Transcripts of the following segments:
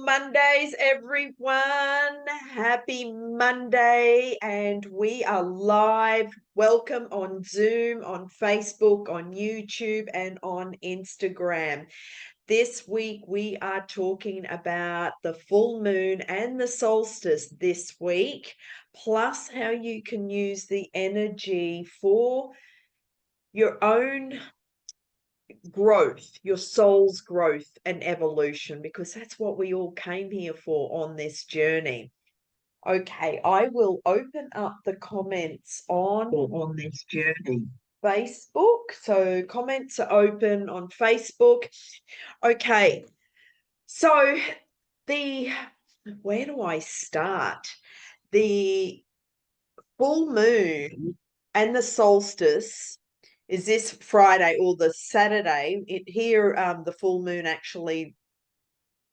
Mondays, everyone. Happy Monday. And we are live. Welcome on Zoom, on Facebook, on YouTube, and on Instagram. This week, we are talking about the full moon and the solstice this week, plus how you can use the energy for your own growth, your soul's growth and evolution, because that's what we all came here for on this journey. Okay, I will open up the comments on this journey. Facebook. So comments are open on Facebook. Okay. So where do I start? The full moon and the solstice is this Friday or the Saturday. The full moon actually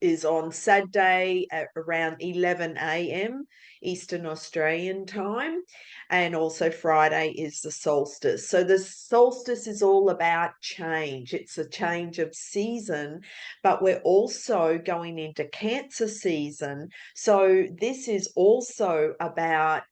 is on Saturday at around 11 a.m. Eastern Australian time, and also Friday is the solstice. So the solstice is all about change. It's a change of season, but we're also going into Cancer season. So this is also about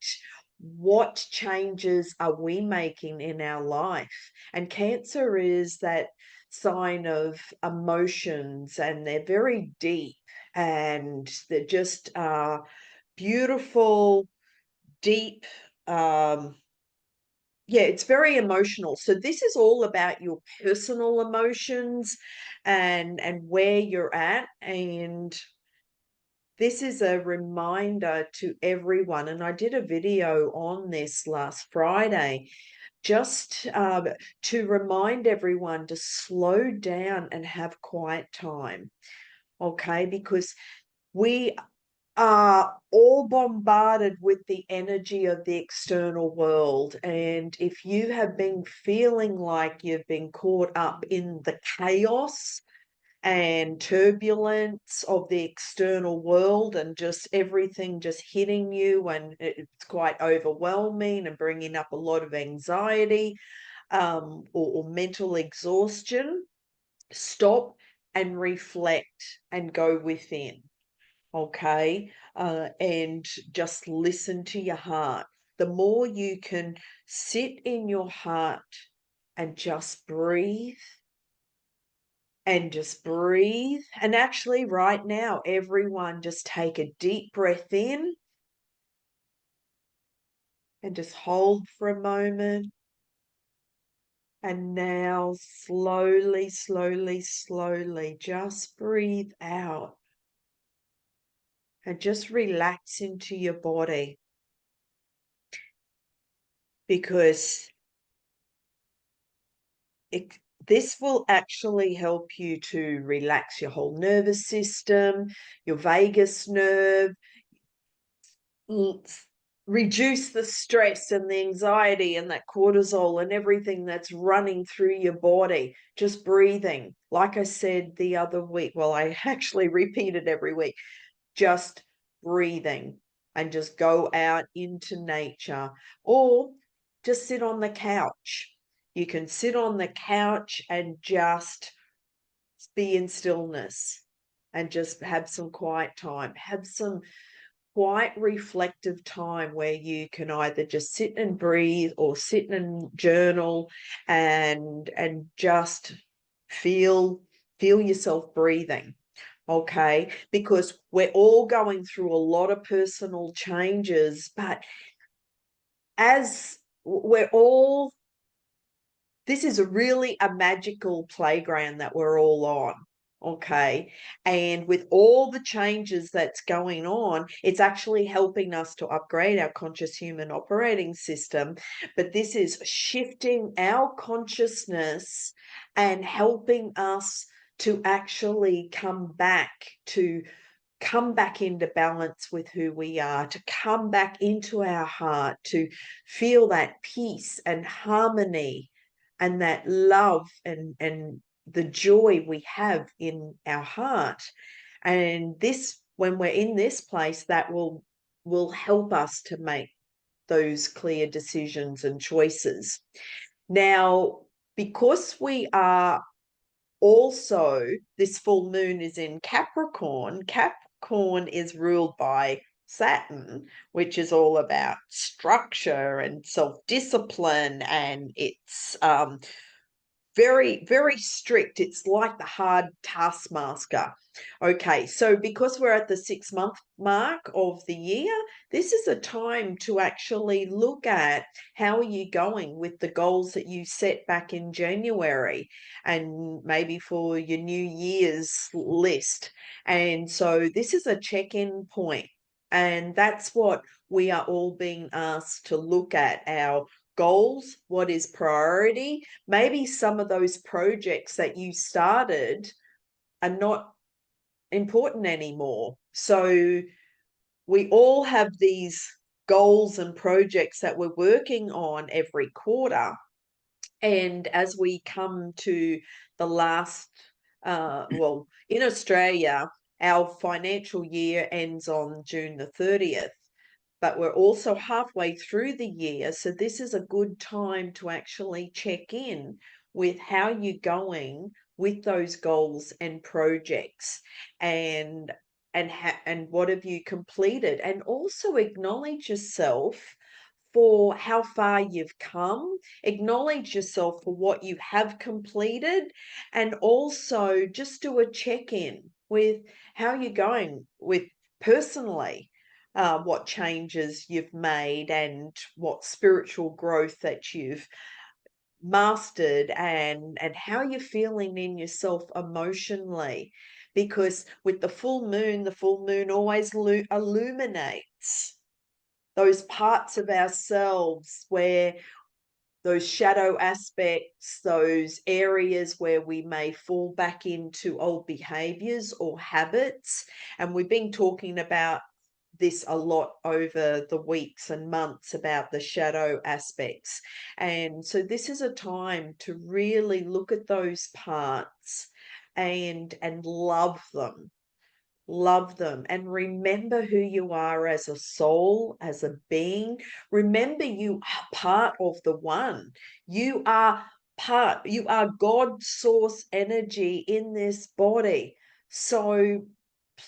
what changes are we making in our life. And Cancer is that sign of emotions, and they're very deep, and they're just beautiful, deep. It's very emotional. So this is all about your personal emotions and where you're at. And this is a reminder to everyone. And I did a video on this last Friday, just to remind everyone to slow down and have quiet time, okay? Because we are all bombarded with the energy of the external world. And if you have been feeling like you've been caught up in the chaos and turbulence of the external world, and just everything just hitting you, and it's quite overwhelming and bringing up a lot of anxiety, or mental exhaustion, stop and reflect and go within, okay? And just listen to your heart. The more you can sit in your heart and just breathe, and actually right now, everyone just take a deep breath in and just hold for a moment. And now slowly, slowly, slowly, just breathe out and just relax into your body, because this will actually help you to relax your whole nervous system, your vagus nerve, reduce the stress and the anxiety and that cortisol and everything that's running through your body. Just breathing. Like I said the other week, well, I actually repeat it every week, just breathing, and just go out into nature, or just sit on the couch. You can sit on the couch and just be in stillness and just have some quiet time. Have some quite reflective time where you can either just sit and breathe or sit and journal, and just feel yourself breathing, okay? Because we're all going through a lot of personal changes, but as we're all, this is really a magical playground that we're all on. Okay. And with all the changes that's going on, it's actually helping us to upgrade our conscious human operating system. But this is shifting our consciousness and helping us to actually come back into balance with who we are, to come back into our heart, to feel that peace and harmony and that love and the joy we have in our heart. And this, when we're in this place, that will help us to make those clear decisions and choices. Now, because we are also, this full moon is in Capricorn. Capricorn is ruled by Saturn, which is all about structure and self-discipline, and it's very, very strict. It's like the hard taskmaster. Okay, so because we're at the 6 month mark of the year, this is a time to actually look at how are you going with the goals that you set back in January and maybe for your New Year's list. And so this is a check-in point. And that's what we are all being asked to look at, our goals, what is priority. Maybe some of those projects that you started are not important anymore. So we all have these goals and projects that we're working on every quarter. And as we come to the last, well, in Australia, our financial year ends on June the 30th, but we're also halfway through the year. So this is a good time to actually check in with how you're going with those goals and projects, and and what have you completed, and also acknowledge yourself for how far you've come, acknowledge yourself for what you have completed, and also just do a check-in with how you're going with personally, what changes you've made and what spiritual growth that you've mastered, and how you're feeling in yourself emotionally. Because with the full moon always illuminates those parts of ourselves where those shadow aspects, those areas where we may fall back into old behaviors or habits. And we've been talking about this a lot over the weeks and months about the shadow aspects. And so this is a time to really look at those parts and love them, and remember who you are as a soul, as a being. Remember you are part of the one. You are God source energy in this body. So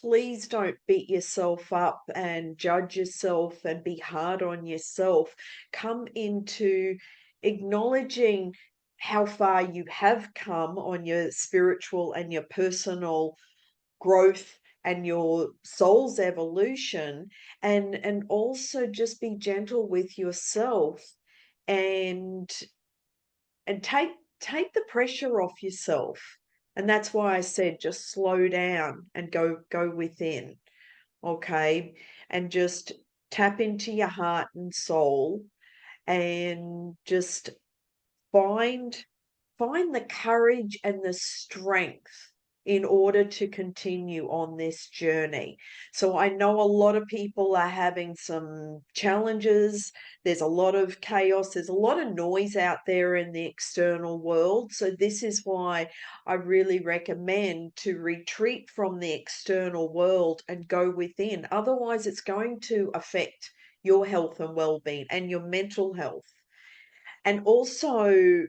please don't beat yourself up and judge yourself and be hard on yourself. Come into acknowledging how far you have come on your spiritual and your personal growth and your soul's evolution, and also just be gentle with yourself, and take the pressure off yourself. And that's why I said just slow down and go within. Okay, and just tap into your heart and soul, and just find find the courage and the strength in order to continue on this journey. So I know a lot of people are having some challenges. There's a lot of chaos. There's a lot of noise out there in the external world. So this is why I really recommend to retreat from the external world and go within. Otherwise, it's going to affect your health and well-being and your mental health. And also,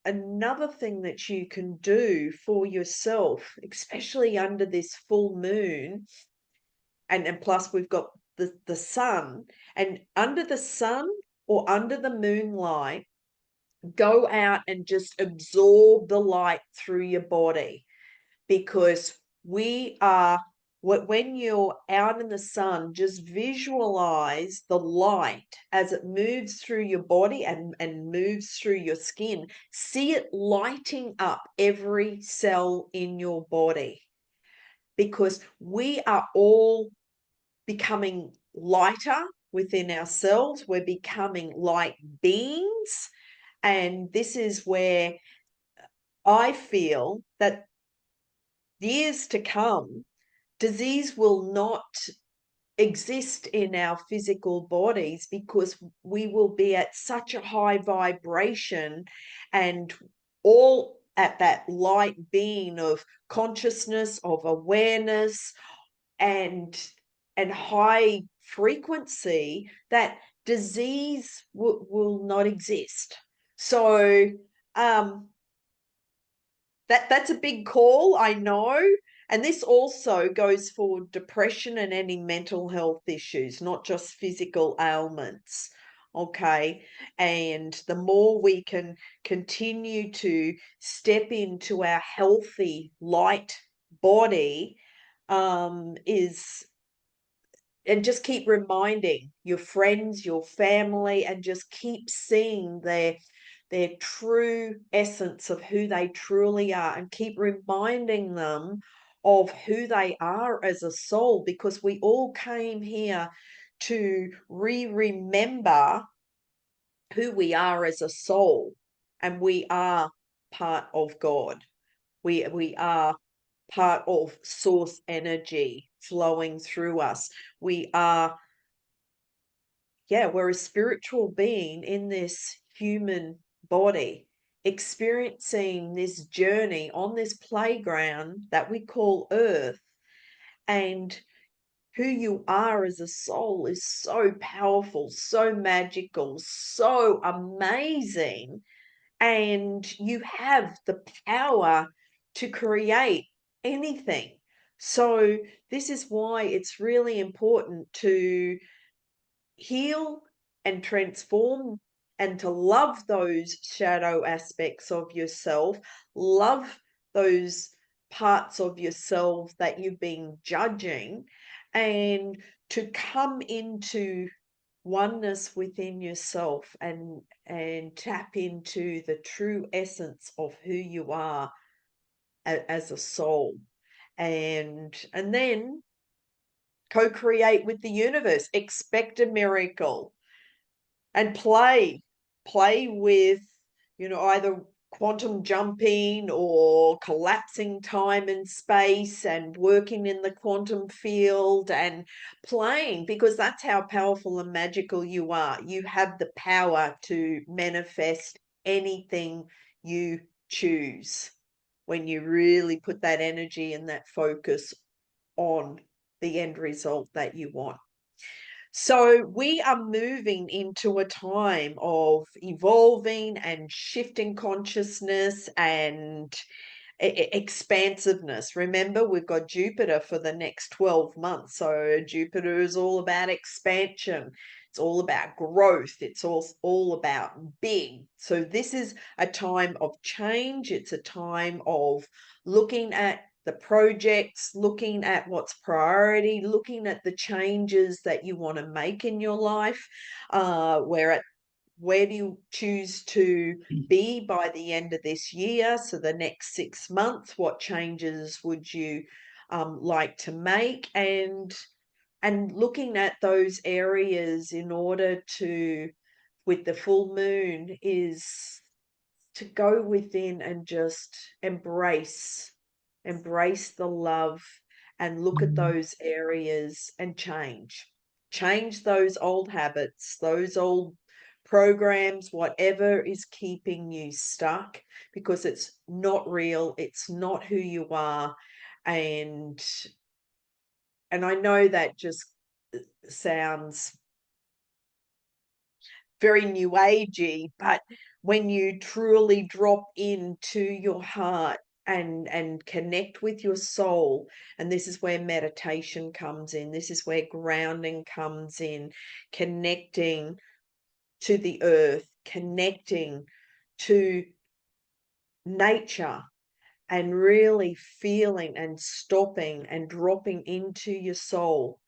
another thing that you can do for yourself, especially under this full moon, and plus we've got the sun, and under the sun or under the moonlight, go out and just absorb the light through your body. Because we are, when you're out in the sun, just visualize the light as it moves through your body and moves through your skin. See it lighting up every cell in your body, because we are all becoming lighter within ourselves. We're becoming light beings. And this is where I feel that years to come, disease will not exist in our physical bodies, because we will be at such a high vibration and all at that light being of consciousness, of awareness, and high frequency, that disease will not exist. So that's a big call, I know. And this also goes for depression and any mental health issues, not just physical ailments. Okay. And the more we can continue to step into our healthy, light body, is and just keep reminding your friends, your family, and just keep seeing their true essence of who they truly are, and keep reminding them of who they are as a soul, because we all came here to remember who we are as a soul, and we are part of God. We are part of source energy flowing through us. We are, yeah, we're a spiritual being in this human body, experiencing this journey on this playground that we call Earth. And who you are as a soul is so powerful, so magical, so amazing. And you have the power to create anything. So, this is why it's really important to heal and transform, and to love those shadow aspects of yourself, love those parts of yourself that you've been judging, and to come into oneness within yourself, and tap into the true essence of who you are as a soul, and then co-create with the universe, expect a miracle, and play with, either quantum jumping or collapsing time and space and working in the quantum field, and playing, because that's how powerful and magical you are. You have the power to manifest anything you choose when you really put that energy and that focus on the end result that you want. So we are moving into a time of evolving and shifting consciousness and expansiveness. Remember, we've got Jupiter for the next 12 months. So Jupiter is all about expansion. It's all about growth. It's all about big. So this is a time of change. It's a time of looking at the projects, looking at what's priority, looking at the changes that you want to make in your life. Where do you choose to be by the end of this year? So the next 6 months, what changes would you like to make? And looking at those areas in order to, with the full moon, is to go within and just embrace the love, and look at those areas and change those old habits, those old programs, whatever is keeping you stuck, because it's not real, it's not who you are. And and I know that just sounds very new agey, but when you truly drop into your heart and connect with your soul, and this is where meditation comes in, this is where grounding comes in, connecting to the earth, connecting to nature, and really feeling and stopping and dropping into your soul,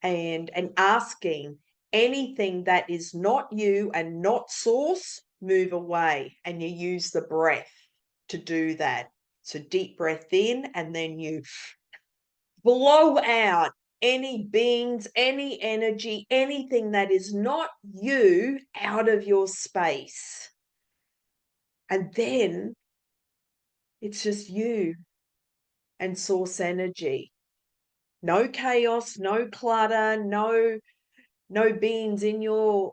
and asking anything that is not you and not source, move away. And you use the breath to do that. So deep breath in, and then you blow out any beings, any energy, anything that is not you out of your space. And then it's just you and source energy. No chaos, no clutter, no beings in your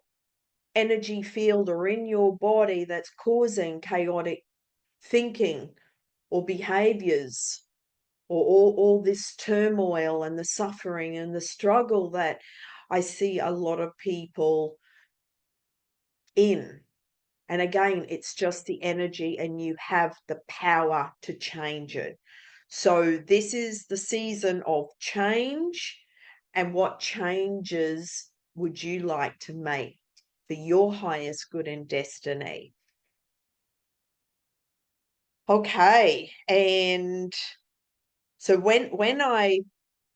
energy field or in your body that's causing chaotic thinking or behaviors, or all this turmoil and the suffering and the struggle that I see a lot of people in. And again, it's just the energy, and you have the power to change it. So this is the season of change. And what changes would you like to make for your highest good and destiny? Okay. And so when I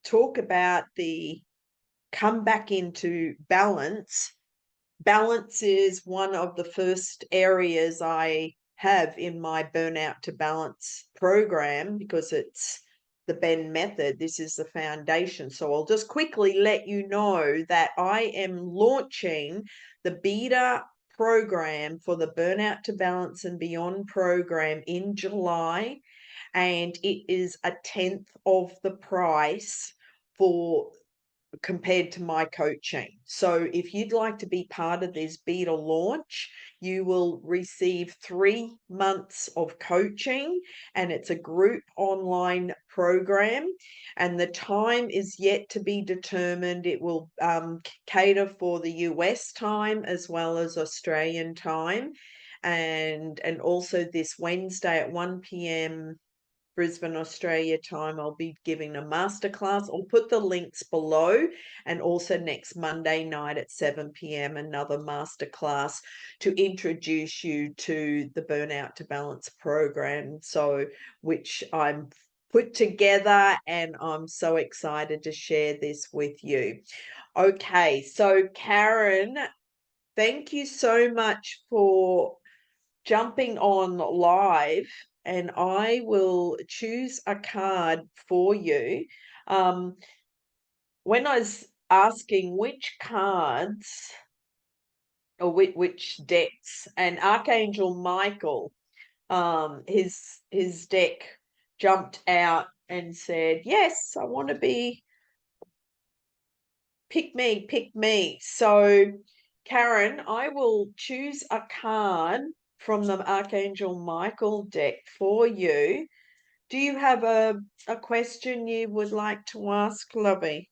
talk about the come back into balance, balance is one of the first areas I have in my Burnout to Balance program because it's the Ben method. This is the foundation. So I'll just quickly let you know that I am launching the beta program for the Burnout to Balance and Beyond program in July, and it is a tenth of the price for compared to my coaching. So if you'd like to be part of this beta launch, you will receive 3 months of coaching, and it's a group online program, and the time is yet to be determined. It will cater for the US time as well as Australian time. And also this Wednesday at 1 p.m. Brisbane, Australia time, I'll be giving a masterclass. I'll put the links below, and also next Monday night at 7 p.m. another masterclass to introduce you to the Burnout to Balance program, so which I'm put together, and I'm so excited to share this with you. Okay, so Karen, thank you so much for jumping on live, and I will choose a card for you. When I was asking which cards or which decks, and Archangel Michael, his deck jumped out and said, "Yes, I want to be pick me, pick me." So, Karen, I will choose a card from the Archangel Michael deck for you. Do you have a question you would like to ask, Lovey?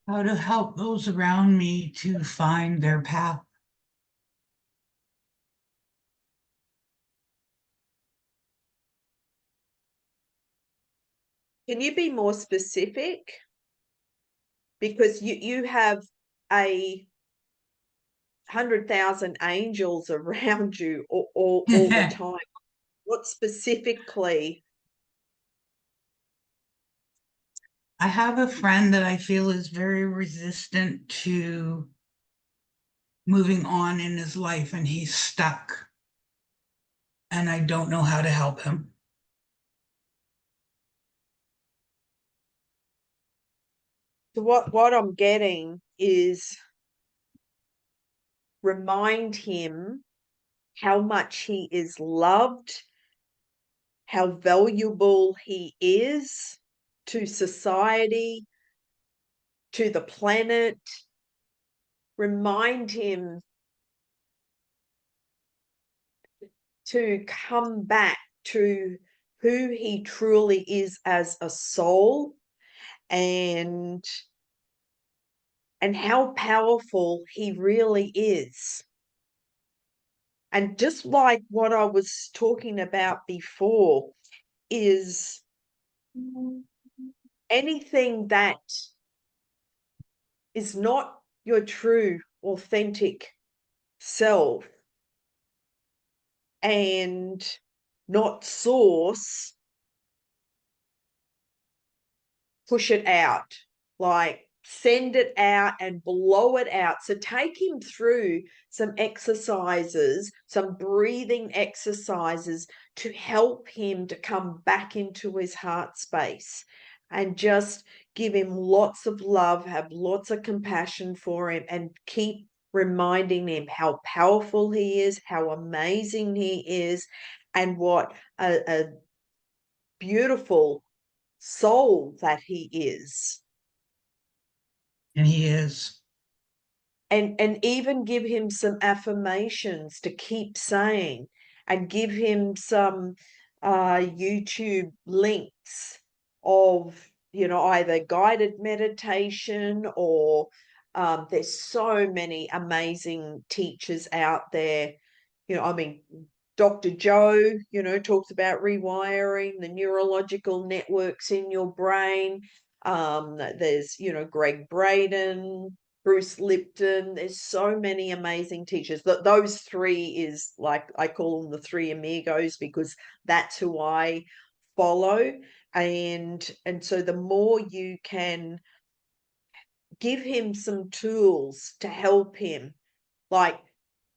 How to help those around me to find their path. Can you be more specific? Because you have 100,000 angels around you all the I time. What specifically? have a friend that I feel is very resistant to moving on in his life and he's stuck and I don't know how to help him. So what I'm getting is remind him how much he is loved, how valuable he is to society, to the planet. Remind him to come back to who he truly is as a soul, and how powerful he really is. And just like what I was talking about before, is anything that is not your true, authentic self and not source, push it out, like send it out and blow it out. So take him through some exercises, some breathing exercises to help him to come back into his heart space, and just give him lots of love, have lots of compassion for him, and keep reminding him how powerful he is, how amazing he is, and what a beautiful soul that he is. And he is. And even give him some affirmations to keep saying, and give him some YouTube links of, either guided meditation or There's so many amazing teachers out there. I mean, Dr. Joe, talks about rewiring the neurological networks in your brain. There's, Greg Braden, Bruce Lipton. There's so many amazing teachers. Those three is like, I call them the three amigos, because that's who I follow. And so the more you can give him some tools to help him, like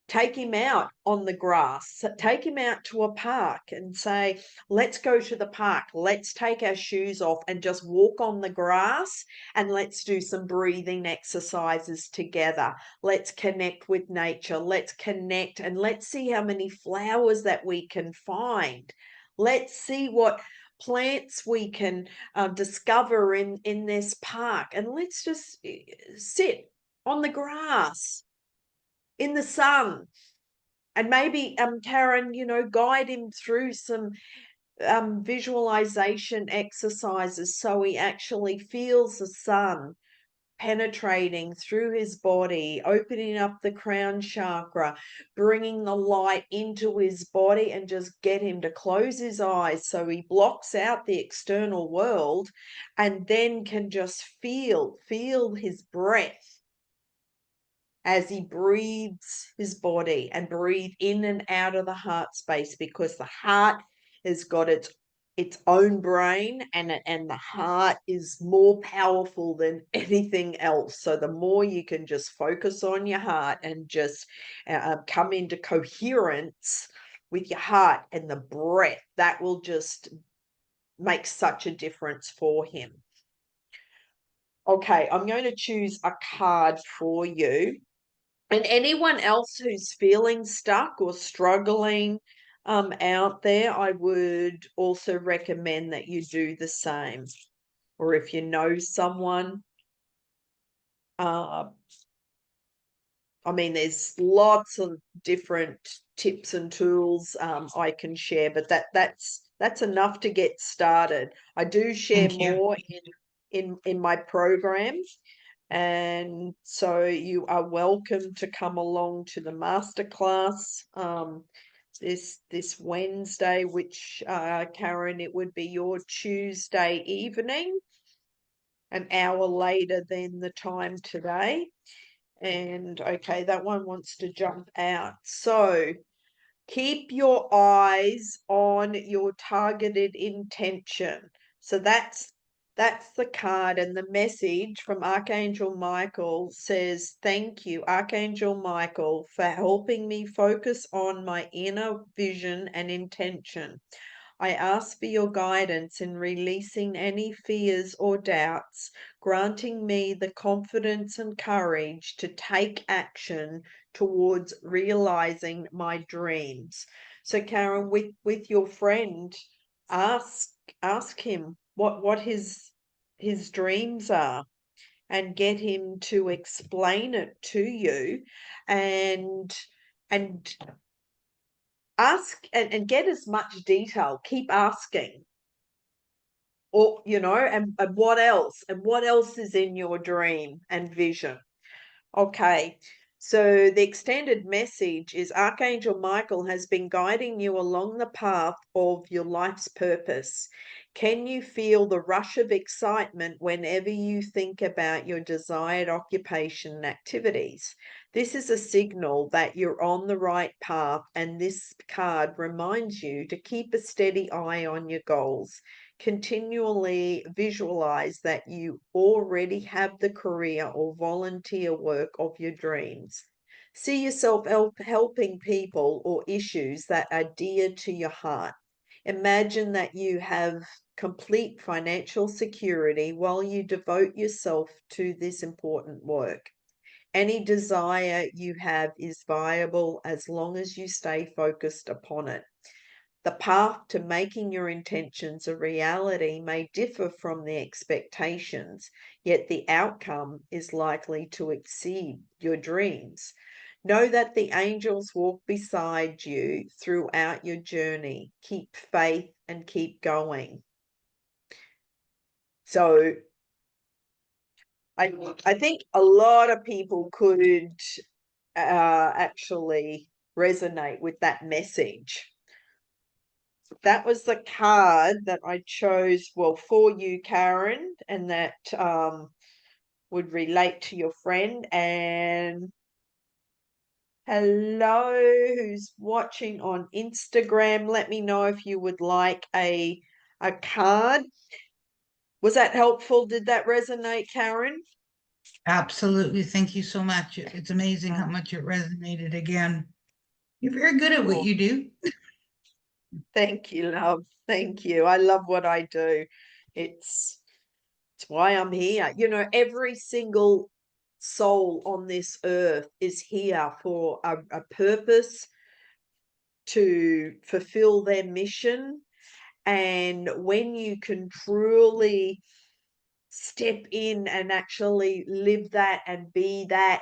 take him out on the grass, take him out to a park and say, let's go to the park, let's take our shoes off and just walk on the grass, and let's do some breathing exercises together. Let's connect with nature, let's connect, and let's see how many flowers that we can find. Let's see what plants we can discover in this park, and let's just sit on the grass in the sun. And maybe Karen, guide him through some visualization exercises, so he actually feels the sun penetrating through his body, opening up the crown chakra, bringing the light into his body, and just get him to close his eyes so he blocks out the external world, and then can just feel his breath as he breathes his body, and breathe in and out of the heart space, because the heart has got its own brain, and the heart is more powerful than anything else. So the more you can just focus on your heart and just come into coherence with your heart and the breath, that will just make such a difference for him. Okay, I'm going to choose a card for you. And anyone else who's feeling stuck or struggling out there, I would also recommend that you do the same. Or if you know someone, I mean, there's lots of different tips and tools I can share, but that's enough to get started. I do share Thank you. more in my programs. And so you are welcome to come along to the masterclass this Wednesday, which Karen, it would be your Tuesday evening, an hour later than the time today. And okay, that one wants to jump out. So keep your eyes on your targeted intention. So that's the card, and the message from Archangel Michael says, thank you, Archangel Michael, for helping me focus on my inner vision and intention. I ask for your guidance in releasing any fears or doubts, granting me the confidence and courage to take action towards realizing my dreams. So Karen, with your friend, ask him what his dreams are, and get him to explain it to you, and and ask and get as much detail. Keep asking. Or and what else is in your dream and vision. Okay, so the extended message is Archangel Michael has been guiding you along the path of your life's purpose. Can you feel the rush of excitement whenever you think about your desired occupation and activities? This is a signal that you're on the right path, and this card reminds you to keep a steady eye on your goals. Continually visualize that you already have the career or volunteer work of your dreams. See yourself helping people or issues that are dear to your heart. Imagine that you have complete financial security while you devote yourself to this important work. Any desire you have is viable as long as you stay focused upon it. The path to making your intentions a reality may differ from the expectations, yet the outcome is likely to exceed your dreams. Know that the angels walk beside you throughout your journey. Keep faith and keep going. So I think a lot of people could actually resonate with that message. That was the card that I chose, well, for you, Karen, and that would relate to your friend. And hello, who's watching on Instagram? Let me know if you would like a card. Was that helpful? Did that resonate, Karen? Absolutely. Thank you so much. It's amazing how much it resonated again. You're very good at what Oh, you do. thank you, love. Thank you. I love what I do. It's it's why I'm here. You know, every single soul on this earth is here for a purpose, to fulfill their mission. And when you can truly step in and actually live that and be that,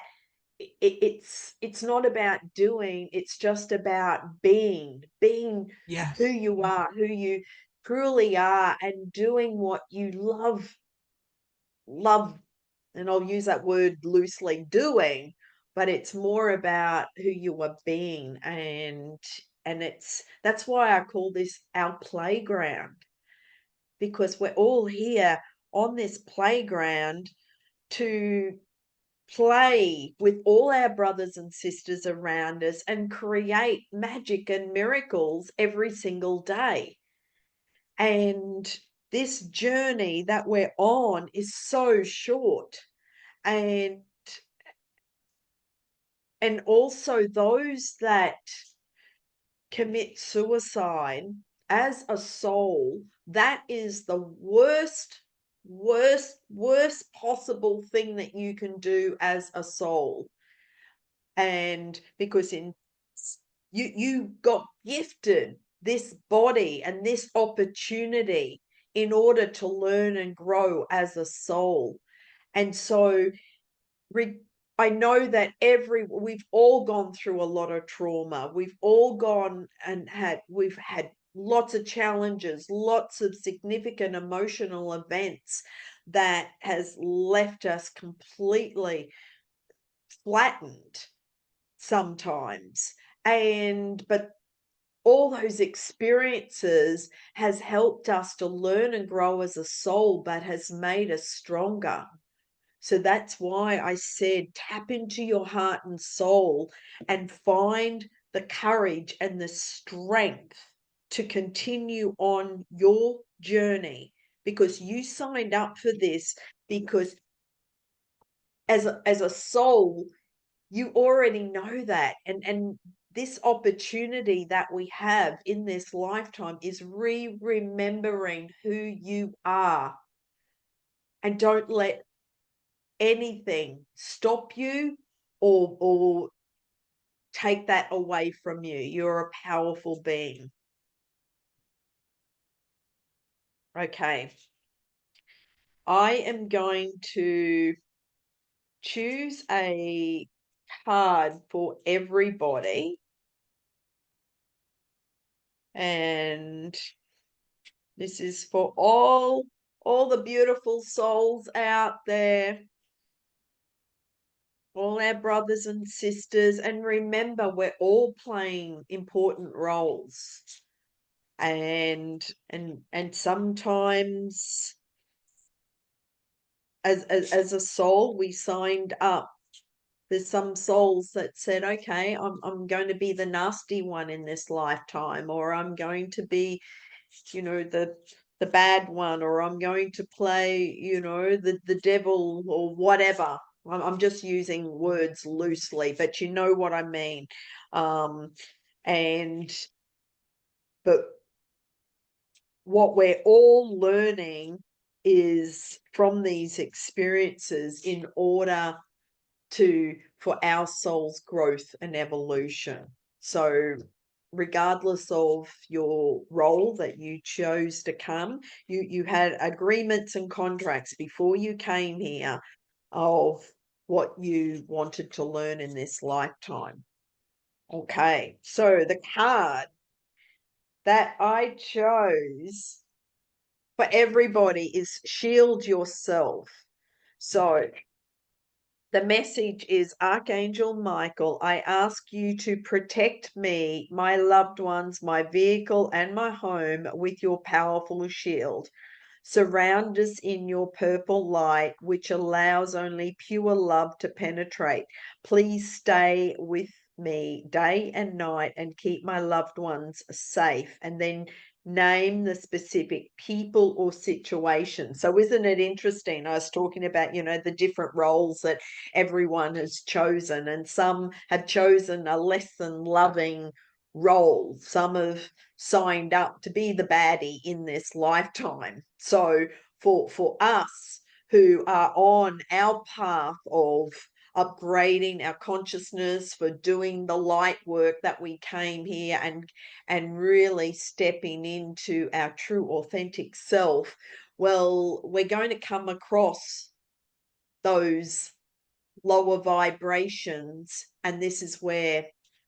it's not about doing, it's just about being who Yes. you are, who you truly are, and doing what you love. And I'll use that word loosely, doing, but it's more about who you are being. And that's why I call this our playground, because we're all here on this playground to play with all our brothers and sisters around us and create magic and miracles every single day. And this journey that we're on is so short. And also those that commit suicide as a soul, that is the worst possible thing that you can do as a soul. And because you got gifted this body and this opportunity in order to learn and grow as a soul. And so re- I know that we've all gone through a lot of trauma. We've all gone and we've had lots of challenges, lots of significant emotional events that has left us completely flattened sometimes. But all those experiences has helped us to learn and grow as a soul, but has made us stronger. So that's why I said tap into your heart and soul and find the courage and the strength to continue on your journey, because you signed up for this. Because as a soul, you already know that. And this opportunity that we have in this lifetime is remembering who you are. And don't let anything stop you or take that away from you. You're a powerful being. Okay. I am going to choose a card for everybody. And this is for all the beautiful souls out there, all our brothers and sisters. And remember, we're all playing important roles. And sometimes as a soul, we signed up. There's some souls that said, okay, I'm going to be the nasty one in this lifetime, or I'm going to be, the bad one, or I'm going to play, the devil or whatever. I'm just using words loosely, but you know what I mean. Um, and but what we're all learning is from these experiences in order for our soul's growth and evolution. So regardless of your role that you chose to come, you had agreements and contracts before you came here of what you wanted to learn in this lifetime. Okay, so the card that I chose for everybody is shield yourself. So the message is, Archangel Michael, I ask you to protect me, my loved ones, my vehicle, and my home with your powerful shield. Surround us in your purple light, which allows only pure love to penetrate. Please stay with me day and night and keep my loved ones safe. And then name the specific people or situation. So isn't it interesting? I was talking about, the different roles that everyone has chosen, and some have chosen a less than loving role. Some have signed up to be the baddie in this lifetime. So for us who are on our path of upgrading our consciousness, for doing the light work that we came here and really stepping into our true authentic self, well, we're going to come across those lower vibrations, and this is where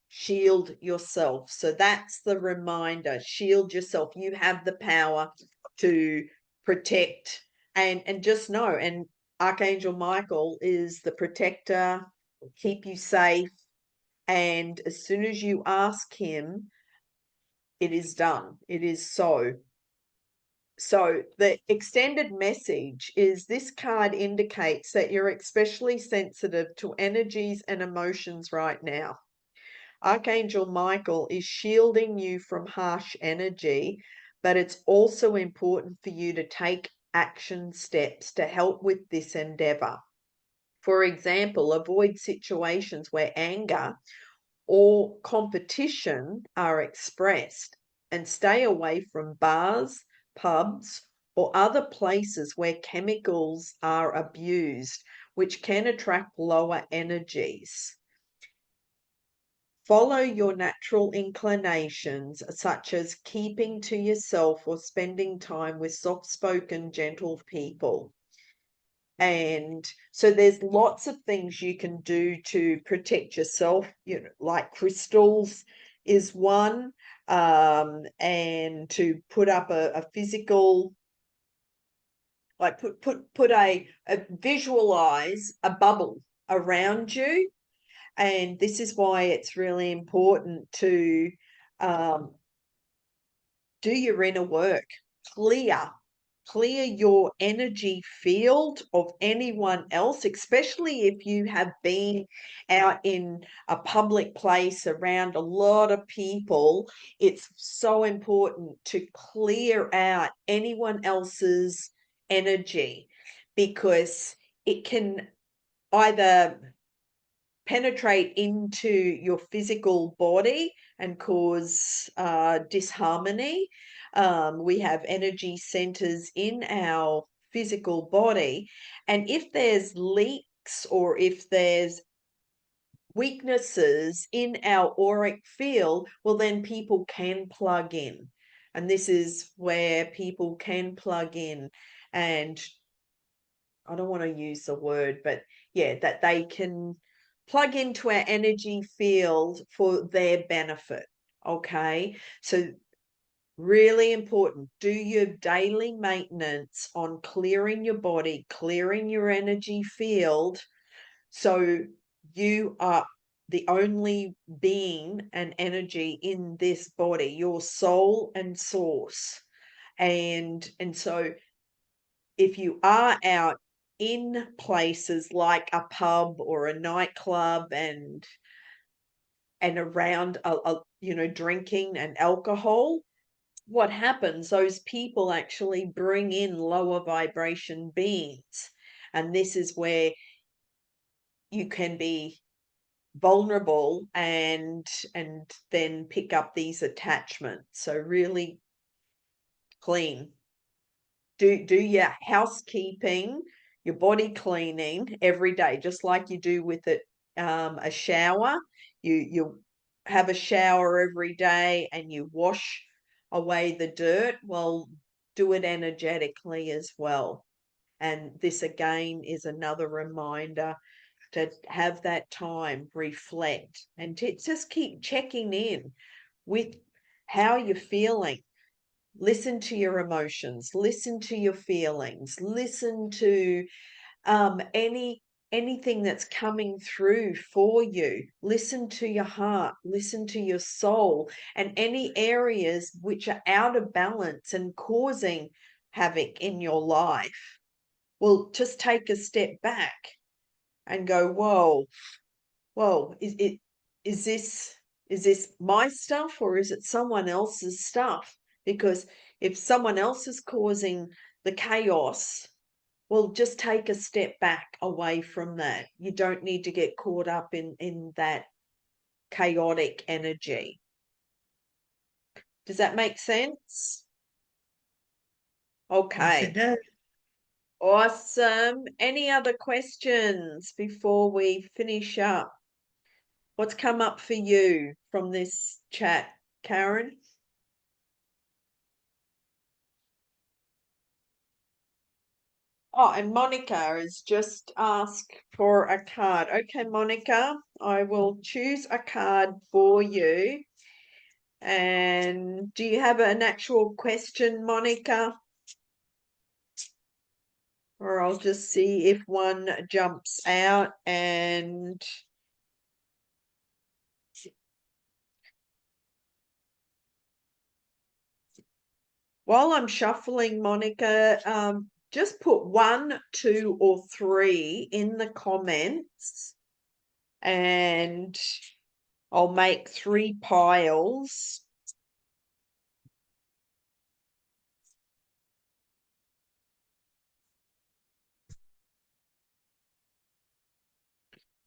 shield yourself. So that's the reminder: shield yourself. You have the power to protect, and just know, and Archangel Michael is the protector, keep you safe, and as soon as you ask him, it is done. It is so. So the extended message is, this card indicates that you're especially sensitive to energies and emotions right now. Archangel Michael is shielding you from harsh energy, but it's also important for you to take action steps to help with this endeavor. For example, avoid situations where anger or competition are expressed, and stay away from bars, pubs, or other places where chemicals are abused, which can attract lower energies. Follow your natural inclinations, such as keeping to yourself or spending time with soft spoken, gentle people. And so there's lots of things you can do to protect yourself, like crystals is one, and to put up a physical, like put a visualize a bubble around you. And this is why it's really important to um, do your inner work, clear your energy field of anyone else, especially if you have been out in a public place around a lot of people. It's so important to clear out anyone else's energy, because it can either penetrate into your physical body and cause disharmony. We have energy centers in our physical body, and if there's leaks or if there's weaknesses in our auric field, well, then people can plug in. And this is where people can plug in, and I don't want to use the word, but yeah, that they can plug into our energy field for their benefit. Okay. So, really important. Do your daily maintenance on clearing your body, clearing your energy field. So, you are the only being and energy in this body, your soul and source. And so if you are out in places like a pub or a nightclub and around drinking and alcohol, what happens, those people actually bring in lower vibration beings, and this is where you can be vulnerable and then pick up these attachments. So really clean. Do your housekeeping, your body cleaning every day, just like you do with it a shower. You have a shower every day and you wash away the dirt. Well, do it energetically as well. And this again is another reminder to have that time, reflect, and to just keep checking in with how you're feeling. Listen to your emotions, listen to your feelings, listen to anything that's coming through for you. Listen to your heart, listen to your soul, and any areas which are out of balance and causing havoc in your life. Well, just take a step back and go, whoa, is this my stuff or is it someone else's stuff? Because if someone else is causing the chaos, well, just take a step back away from that. You don't need to get caught up in that chaotic energy. Does that make sense? Yes, it Okay. does. Awesome. Any other questions before we finish up? What's come up for you from this chat, Karen? Oh, and Monica has just asked for a card. Okay, Monica, I will choose a card for you. And do you have an actual question, Monica? Or I'll just see if one jumps out. And while I'm shuffling, Monica, just put 1, 2, or 3 in the comments, and I'll make 3 piles.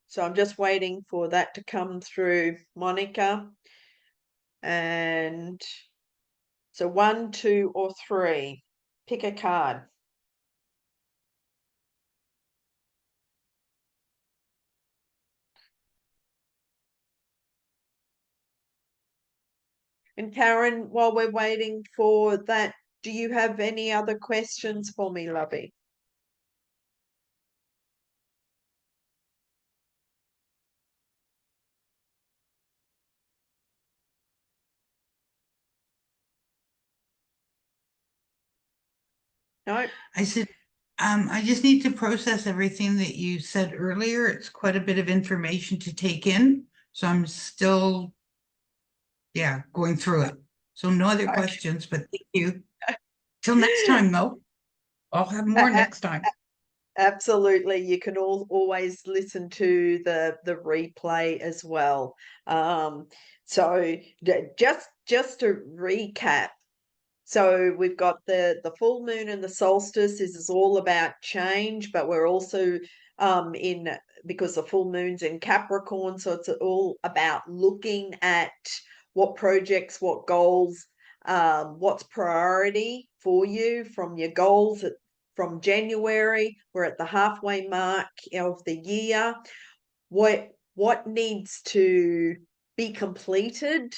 So I'm just waiting for that to come through, Monica. And so 1, 2, or 3. Pick a card. And Karen, while we're waiting for that, do you have any other questions for me, lovey? No? I said, I just need to process everything that you said earlier. It's quite a bit of information to take in. So I'm still, yeah, going through it. So no other Okay. questions, but thank you. Till next time, though. I'll have more next time. Absolutely. You can always listen to the replay as well. So just to recap, so we've got the full moon and the solstice. This is all about change, but we're also in because the full moon's in Capricorn, so it's all about looking at what projects, what goals, what's priority for you from your goals from January. We're at the halfway mark of the year. What needs to be completed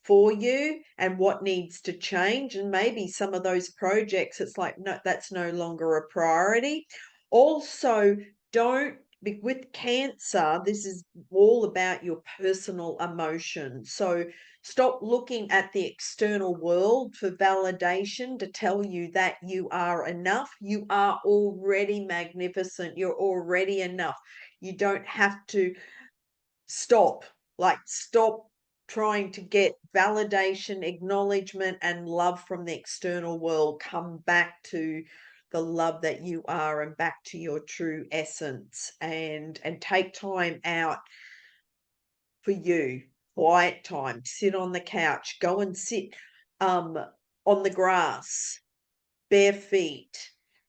for you and what needs to change, and maybe some of those projects it's like no, that's no longer a priority. Also, don't with Cancer, this is all about your personal emotions. So stop looking at the external world for validation to tell you that you are enough. You are already magnificent. You're already enough. You don't have to stop, stop trying to get validation, acknowledgement, and love from the external world. Come back to the love that you are and back to your true essence, and take time out for you. Quiet time, sit on the couch, go and sit on the grass, bare feet,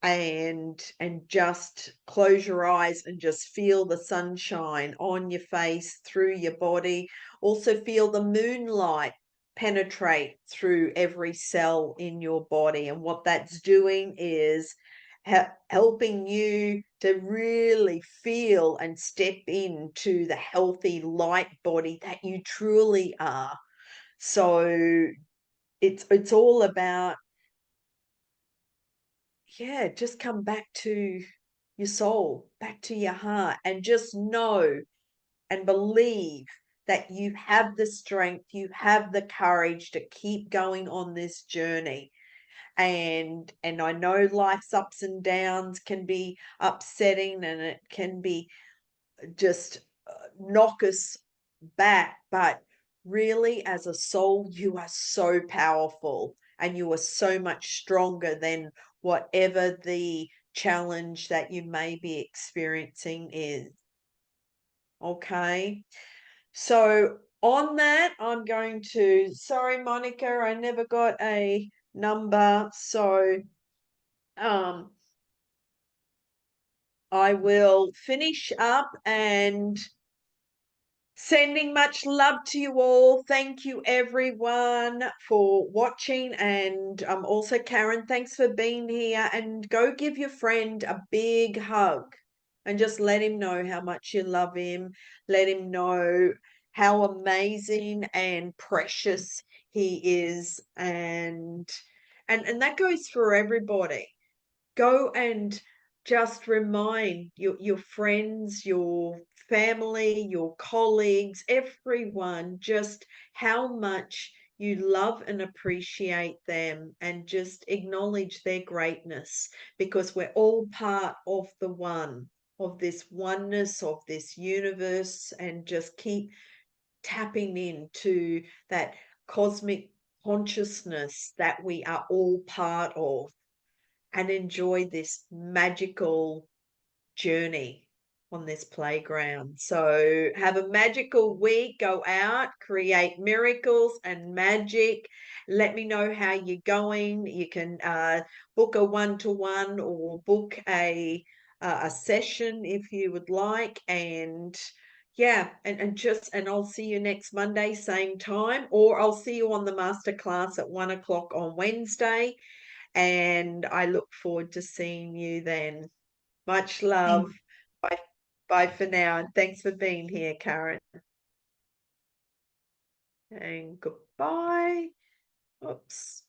and just close your eyes and just feel the sunshine on your face, through your body. Also feel the moonlight penetrate through every cell in your body, and what that's doing is helping you to really feel and step into the healthy light body that you truly are. So it's all about, yeah, just come back to your soul, back to your heart, and just know and believe that you have the strength, you have the courage to keep going on this journey. And I know life's ups and downs can be upsetting, and it can be just knock us back, but really as a soul you are so powerful, and you are so much stronger than whatever the challenge that you may be experiencing is. Okay, so on that, I'm going to, sorry Monica, I never got a number, so um I will finish up and sending much love to you all. Thank you, everyone, for watching. And also, Karen, thanks for being here. And go give your friend a big hug and just let him know how much you love him. Let him know how amazing and precious he is. And that goes for everybody. Go and just remind your friends, your family, your colleagues, everyone, just how much you love and appreciate them, and just acknowledge their greatness, because we're all part of the one, of this oneness, of this universe, and just keep tapping into that cosmic consciousness that we are all part of, and enjoy this magical journey on this playground. So have a magical week. Go out, create miracles and magic. Let me know how you're going. You can book a one-to-one or book a session if you would like. And yeah, and I'll see you next Monday, same time, or I'll see you on the masterclass at 1 o'clock on Wednesday. And I look forward to seeing you then. Much love. Bye, bye for now. And thanks for being here, Karen. And goodbye. Oops.